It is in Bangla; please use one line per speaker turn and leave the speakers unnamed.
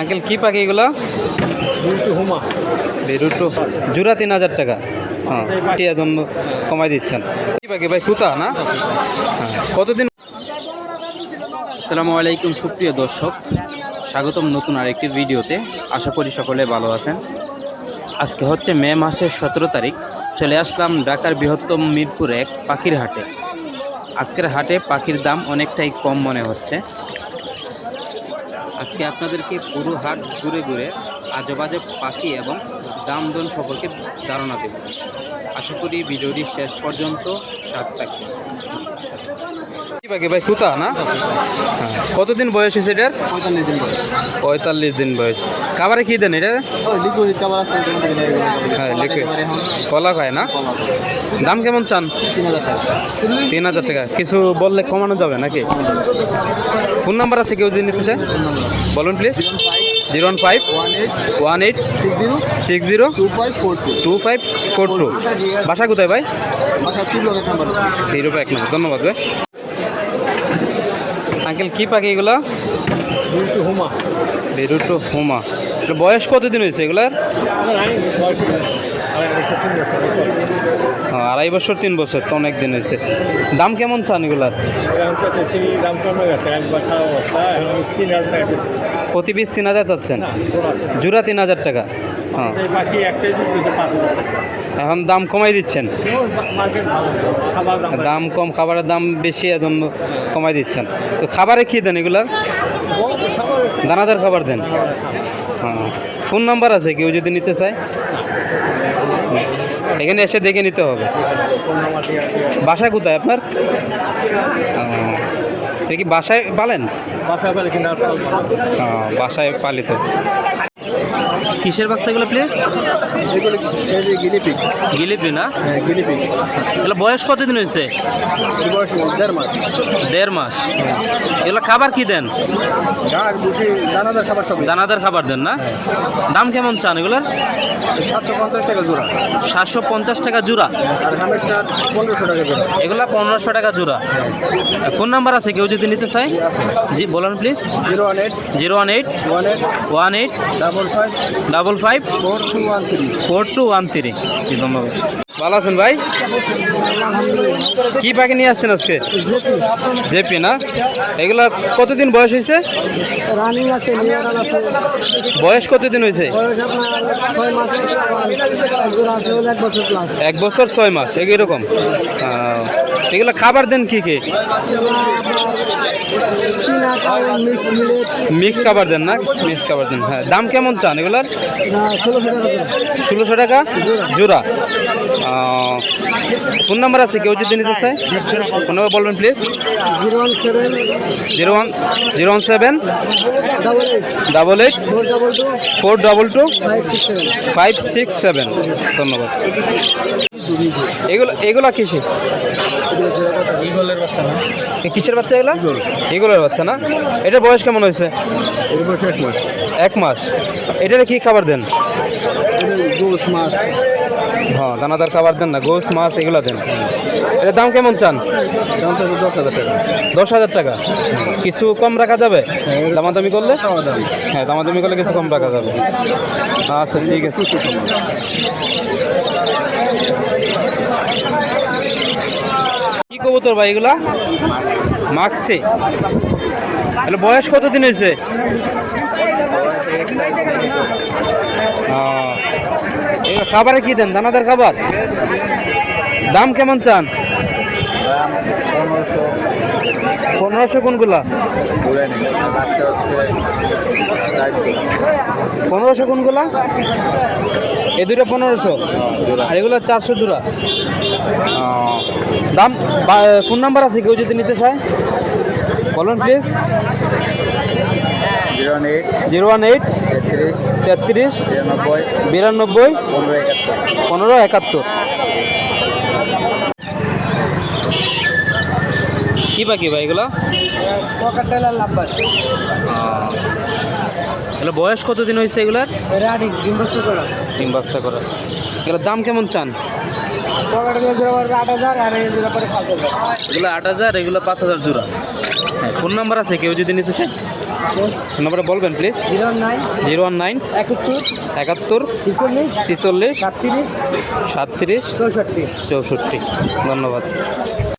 আঙ্কেল কি পাখি এগুলো? বেরুটো জোড়া 3000 টাকা। হ্যাঁ, এর জন্য কমাই দিচ্ছেন। কি পাখি ভাই? তুতা না? হ্যাঁ, কতদিন? আসসালামু আলাইকুম সুপ্রিয় দর্শক, স্বাগতম নতুন আরেকটি ভিডিওতে। আশা করি সকলে ভালো আছেন। আজকে হচ্ছে মে মাসের 17 তারিখ। চলে আসলাম ঢাকার বৃহত্তম মিরপুর 1 পাখির হাটে। আজকের হাটে পাখির দাম অনেকটাই কম মনে হচ্ছে। আজকে আপনাদেরকে পুরো হাট ঘুরে ঘুরে আজব আজব পাখি এবং দাম দর সম্পর্কে ধারণা দেব। আশা করি ভিডিওটি শেষ পর্যন্ত সাথে থাকবে। কি পাখি ভাই? তুতা না? হ্যাঁ, কতদিন বয়স হয়েছে এটার?
45 দিন বয়স।
45 দিন বয়স। খাবারে কি দেন এটা?
লিকুইড খাবার আছে।
হ্যাঁ, লিকুইড কলা খায় না? দাম কেমন চান?
3000 টাকা।
3000 টাকা। কিছু বললে কমানো যাবে নাকি? ফোন নাম্বার আছে কেউ যদি নিতে চায়? বলুন প্লিজ। 015 18 60 2542। বাসা কোথায় ভাই? এই রূপে 1 নম্বর। ধন্যবাদ ভাই। আঙ্কেল কি পাখি এগুলো? বেরুটো হুমা। বয়স কতদিন হয়েছে এগুলার? 2.5 বছর 3 বছর তো অনেক দিন হয়েছে। দাম কেমন চান এগুলার? প্রতি পিস 3000 চাচ্ছেন? জোড়া 3000 টাকা। হ্যাঁ, এখন দাম কমাই দিচ্ছেন। দাম কম, খাবারের দাম বেশি, এজন্য কমাই দিচ্ছেন। তো খাবারে কি দেন এগুলার? দানাদার খাবার দেন। হ্যাঁ, ফোন নাম্বার আছে কেউ যদি নিতে চায়? এখানে এসে দেখে নিতে হবে। বাসা কোথায় আপনার? এটা কি বাসায় পালেন? বাসায় পালিত। কিসের বাচ্চাগুলো প্লিজ? গিলিপি না? এগুলো বয়স কতদিন হয়েছে? 1.5 মাস। এগুলো খাবার কি দেন? দানাদার খাবার দেন না? দাম কেমন চান এগুলোর?
750 টাকা জোড়া।
750 টাকা জোড়া।
আর 1500 টাকা জোড়া।
এগুলা 1500 টাকা জোড়া। ফোন নাম্বার আছে কেউ যদি নিতে চায়? জি বলুন প্লিজ।
018
018 18 55 4213। ধন্যবাদ। ভালো আছেন ভাই? কি পাখি নিয়ে আসছেন আজকে? জেপি না? এগুলা কতদিন বয়স হয়েছে?
রানিং আছে, নিউরান আছে।
বয়স কতদিন হয়েছে?
বয়স আপনার 6 মাস। জোড়া আছে হলো 1 বছর প্লাস।
1 বছর 6 মাস এরকম। এগুলো খাবার দেন কি কি?
চীনা কাউ মিক্স মিলেট।
মিক্স খাবার দেন না? মিক্স খাবার দেন। হ্যাঁ, দাম কেমন চান এগুলার?
1600 টাকা জোড়া।
1600 টাকা জোড়া। ফোন নাম্বার আছে কেউ যদি নিতে চায়? ফোন নাম্বার বলবেন প্লিজ। 017 88 422 567। ধন্যবাদ। এগুলা কিসে? কিসের বাচ্চা এগুলা? এগুলোর বাচ্চা না? এটার বয়স কেমন হয়েছে? 1 মাস। এটার কি খাবার দেন? হ্যাঁ, দানাদার খাবার দেন না? গোস মাছ এগুলো দেন। এটার দাম কেমন চান? 10,000 টাকা। কিছু কম রাখা যাবে দামাদামি করলে? হ্যাঁ, দামাদামি করলে কিছু কম রাখা যাবে। আচ্ছা ঠিক আছে। কি কবুতর ভাই এগুলা? মাখছে। এগুলো বয়স কতদিন হয়েছে? এগুলো খাবারে কি দেন? দানাদার খাবার। দাম কেমন চান? 1500 কোনগুলা? 1500 কোনগুলা? এ দুটো 1500 আর এগুলো 400 জোড়া। দাম ফোন নাম্বার আছে কেউ যদি নিতে চায়? বলুন প্লিজ। 018 33 92 1571। কি পাখি ভাই এগুলো? এগুলো বয়স কতদিন হয়েছে এগুলার? 3 বাচ্চা করা। এগুলোর দাম কেমন চান? এগুলো 8000, এগুলো 5000 জোড়া। হ্যাঁ, ফোন নাম্বার আছে কেউ যদি নিতে চায়? নাম্বারটা বলবেন প্লিজ।
09
019
71
71
46
46
37
37
64
64। ধন্যবাদ।